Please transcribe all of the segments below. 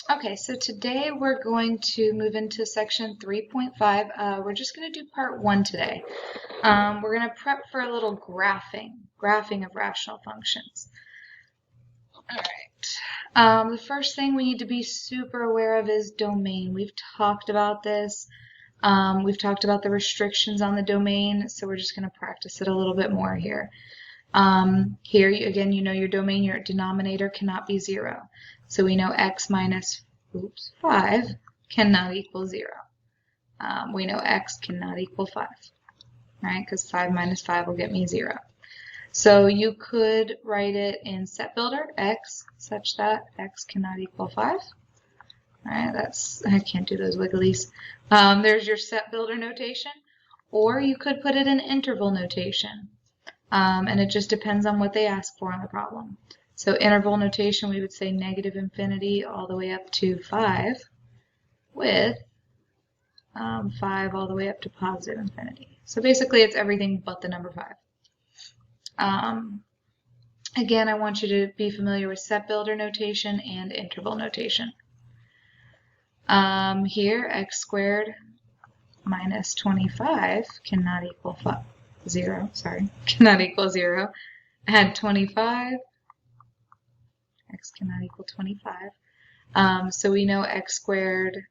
Okay, so today we're going to move into section 3.5. We're just going to do part 1 today. We're going to prep for a little graphing of rational functions. All right. The first thing we need to be super aware of is domain. We've talked about this. We've talked about the restrictions on the domain, so we're just going to practice it a little bit more here. Here, again, you know your domain, your denominator cannot be 0. So we know x minus 5 cannot equal 0. We know x cannot equal 5, right? Because 5 minus 5 will get me 0. So you could write it in set builder, x, such that x cannot equal 5. All right, I can't do those wigglies. There's your set builder notation, or you could put it in interval notation. And it just depends on what they ask for on the problem. So interval notation, we would say negative infinity all the way up to 5 with 5 all the way up to positive infinity. So basically it's everything but the number 5. Again, I want you to be familiar with set builder notation and interval notation. Here, x squared minus 25 cannot equal 0, cannot equal 0. Add 25, x cannot equal 25. So we know x squared,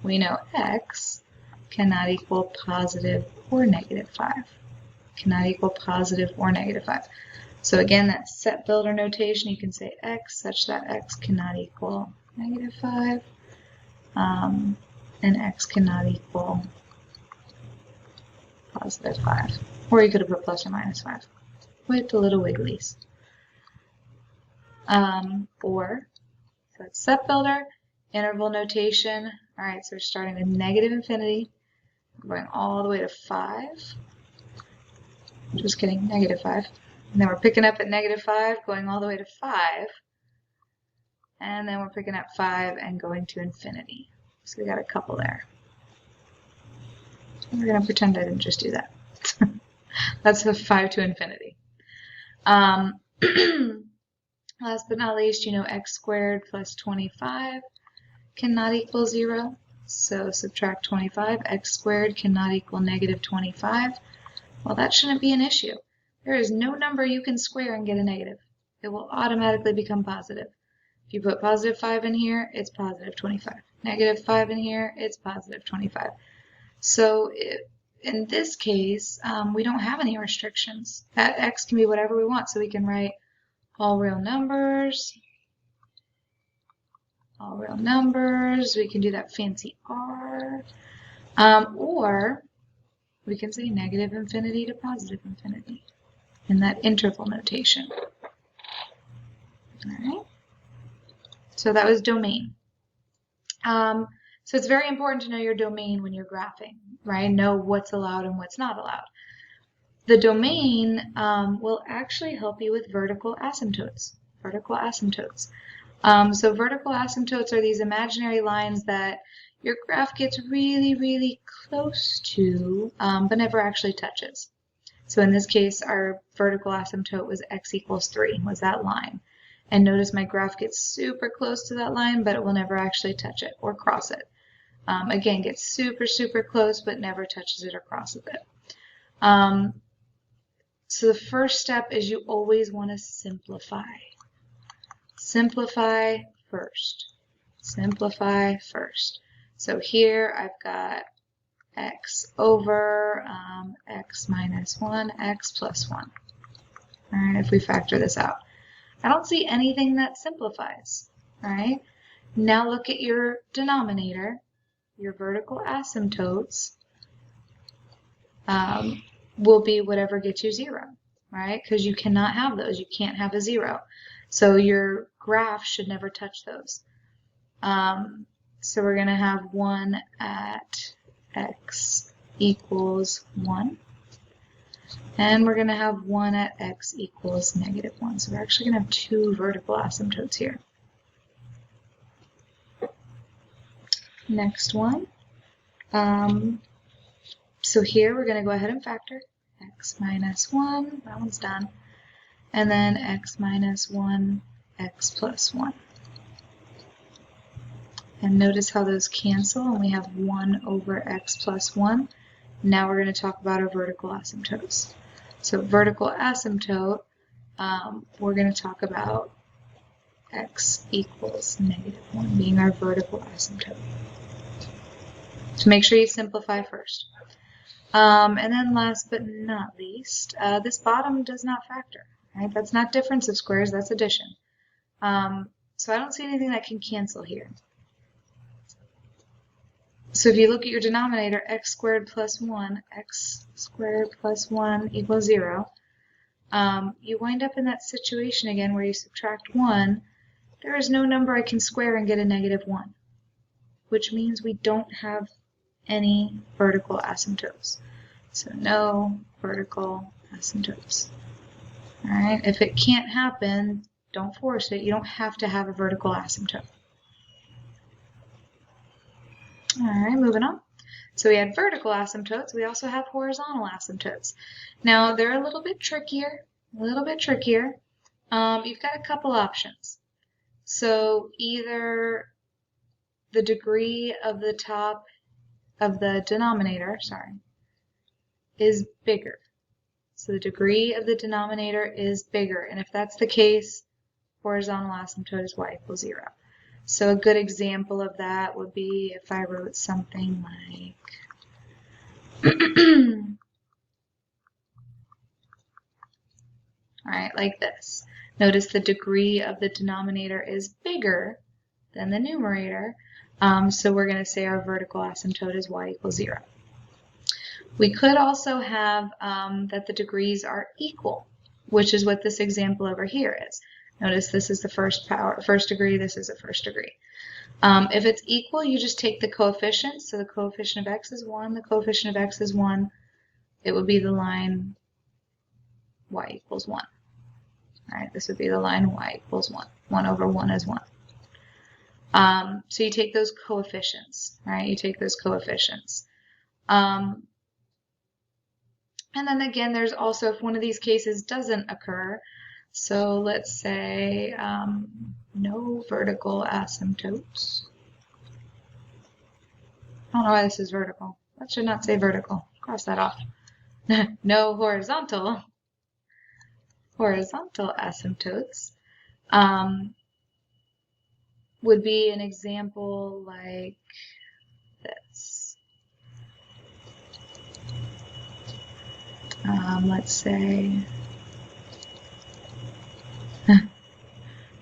we know x cannot equal positive or negative 5. Cannot equal positive or negative 5. So again, that set builder notation, you can say x such that x cannot equal negative 5, and x cannot equal positive 5. Or you could have put plus or minus 5 with the little wigglies. So that's set builder, interval notation. All right, so we're starting with negative infinity, going all the way to 5. Just kidding, negative 5. And then we're picking up at negative 5, going all the way to 5. And then we're picking up 5 and going to infinity. So we got a couple there. We're going to pretend I didn't just do that. That's the 5 to infinity. Last but not least, you know x squared plus 25 cannot equal 0. So subtract 25. X squared cannot equal negative 25. Well, that shouldn't be an issue. There is no number you can square and get a negative. It will automatically become positive. If you put positive 5 in here, it's positive 25. Negative 5 in here, it's positive 25. So in this case, we don't have any restrictions. That x can be whatever we want, so we can write all real numbers. All real numbers. We can do that fancy R. Or we can say negative infinity to positive infinity in that interval notation. All right. So that was domain. So it's very important to know your domain when you're graphing, right? Know what's allowed and what's not allowed. The domain will actually help you with vertical asymptotes. Vertical asymptotes. So vertical asymptotes are these imaginary lines that your graph gets really, really close to, but never actually touches. So in this case, our vertical asymptote was x equals 3, was that line. And notice my graph gets super close to that line, but it will never actually touch it or cross it. Again, gets super, super close, but never touches it or crosses it. So the first step is you always want to simplify. Simplify first. Simplify first. So here I've got x over x minus 1, x plus 1. All right, if we factor this out. I don't see anything that simplifies. All right, now look at your denominator. Your vertical asymptotes will be whatever gets you 0, right? Because you cannot have those. You can't have a 0. So your graph should never touch those. So we're going to have 1 at x equals 1. And we're going to have 1 at x equals negative 1. So we're actually going to have 2 vertical asymptotes here. Next one. So here we're going to go ahead and factor x minus 1. That one's done. And then x minus 1, x plus 1. And notice how those cancel, and we have 1 over x plus 1. Now we're going to talk about our vertical asymptotes. So vertical asymptote, we're going to talk about x equals -1 being our vertical asymptote. So make sure you simplify first. And then last but not least, this bottom does not factor. Right? That's not difference of squares, that's addition. So I don't see anything that can cancel here. So if you look at your denominator, x squared plus 1 equals 0, you wind up in that situation again where you subtract 1. There is no number I can square and get a -1, which means we don't have any vertical asymptotes. So no vertical asymptotes. All right, if it can't happen, don't force it. You don't have to have a vertical asymptote. All right, moving on. So we had vertical asymptotes. We also have horizontal asymptotes. Now they're a little bit trickier. You've got a couple options. So either the degree of the top of the denominator, is bigger. So the degree of the denominator is bigger, and if that's the case, horizontal asymptote is y equals 0. So a good example of that would be if I wrote something like, all right, like this. Notice the degree of the denominator is bigger than the numerator, so we're going to say our vertical asymptote is y equals 0. We could also have that the degrees are equal, which is what this example over here is. Notice this is the first degree, this is the first degree. If it's equal, you just take the coefficients. So the coefficient of x is 1, the coefficient of x is 1. It would be the line y equals 1. All right, this would be the line y equals 1. 1 over 1 is 1. So you take those coefficients, right? You take those coefficients. And then again, there's also, if one of these cases doesn't occur, so let's say no vertical asymptotes. I don't know why this is vertical. That should not say vertical. Cross that off. No horizontal asymptotes would be an example like this. Let's say,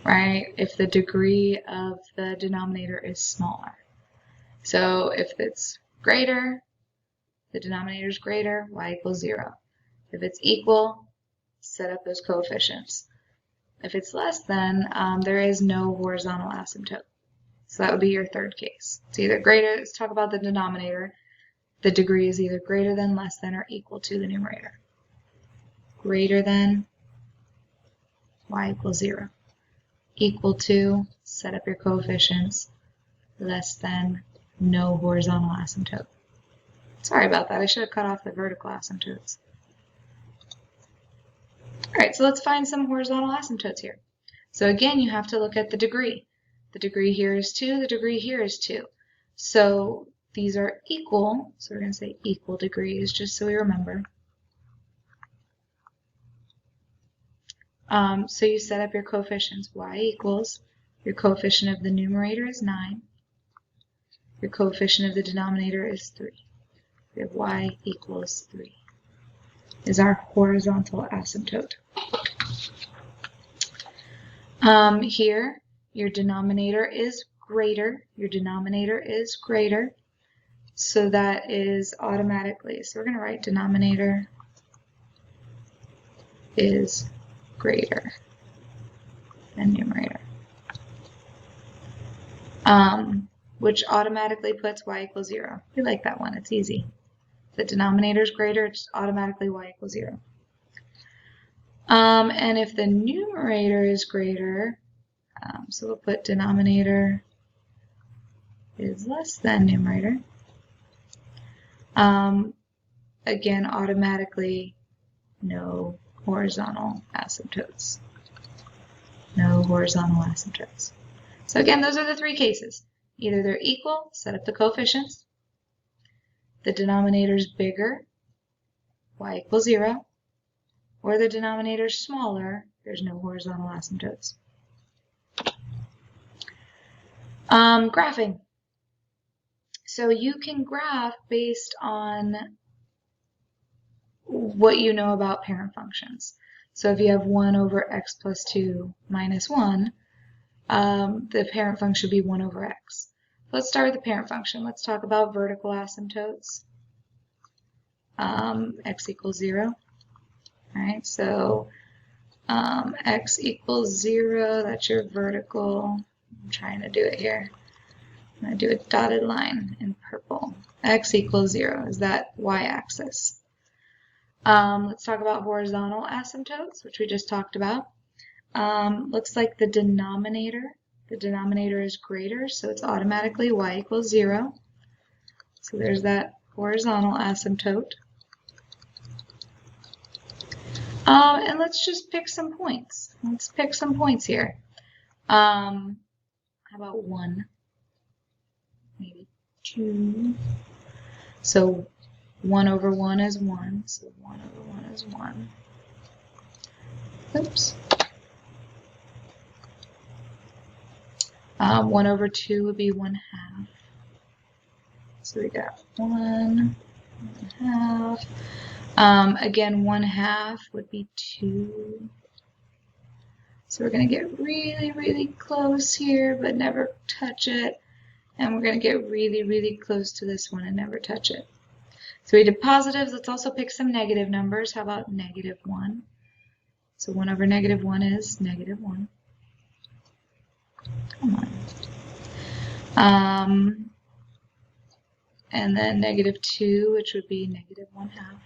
right, if the degree of the denominator is smaller. So if it's greater, the denominator is greater, y equals 0. If it's equal, set up those coefficients. If it's less than, there is no horizontal asymptote. So that would be your third case. It's either greater, let's talk about the denominator. The degree is either greater than, less than, or equal to the numerator. Greater than, y equals 0. Equal to, set up your coefficients. Less than, no horizontal asymptote. Sorry about that, I should have cut off the vertical asymptotes. Alright, so let's find some horizontal asymptotes here. So again, you have to look at the degree. The degree here is 2, the degree here is 2. So these are equal, so we're going to say equal degrees, just so we remember. So you set up your coefficients. Y equals, your coefficient of the numerator is 9. Your coefficient of the denominator is 3. We have y equals 3 is our horizontal asymptote. Here, your denominator is greater. Your denominator is greater. So that is automatically, so we're going to write denominator is greater than numerator. Which automatically puts y equals 0. We like that one, it's easy. The denominator is greater, it's automatically y equals 0. And if the numerator is greater, so we'll put denominator is less than numerator. Again, automatically no horizontal asymptotes. No horizontal asymptotes. So again, those are the three cases. Either they're equal, set up the coefficients, the denominator is bigger, y equals 0, or the denominator is smaller, there's no horizontal asymptotes. Graphing. So you can graph based on what you know about parent functions. So if you have 1 over x plus 2 minus 1, the parent function should be 1 over x. Let's start with the parent function. Let's talk about vertical asymptotes. X equals 0. All right, so x equals 0, that's your vertical. I'm trying to do it here. I'm going to do a dotted line in purple. X equals 0 is that y-axis. Let's talk about horizontal asymptotes, which we just talked about. Looks like the denominator is greater, so it's automatically y equals 0. So there's that horizontal asymptote. And let's just pick some points. Let's pick some points here. How about 1? Maybe 2. So 1 over 1 is 1. So 1 over 1 is 1. Oops. 1 over 2 would be 1/2. So we got 1/2. Again, 1/2 would be 2. So we're going to get really, really close here, but never touch it. And we're going to get really, really close to this one and never touch it. So we did positives. Let's also pick some negative numbers. How about -1? So 1 over -1 is -1. Come on. And then -2, which would be -1/2.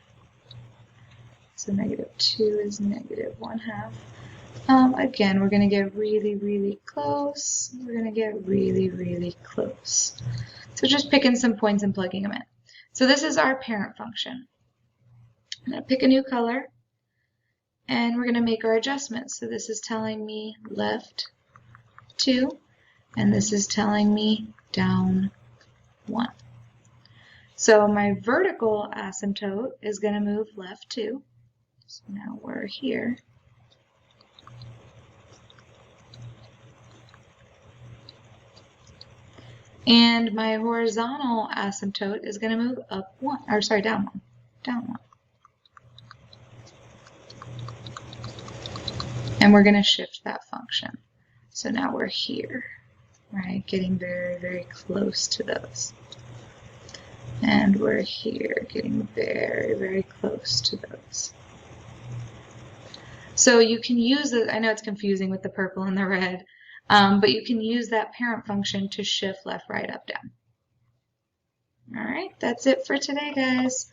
So -2 is -1/2. Again, we're going to get really, really close. We're going to get really, really close. So just picking some points and plugging them in. So this is our parent function. I'm going to pick a new color, and we're going to make our adjustments. So this is telling me left 2, and this is telling me down 1. So my vertical asymptote is going to move left 2. So now we're here. And my horizontal asymptote is going to move up 1, or sorry, down 1. Down 1. And we're going to shift that function. So now we're here, right? Getting very, very close to those. And we're here, getting very, very close to those. So you can use it, I know it's confusing with the purple and the red, but you can use that parent function to shift left, right, up, down. All right, that's it for today, guys.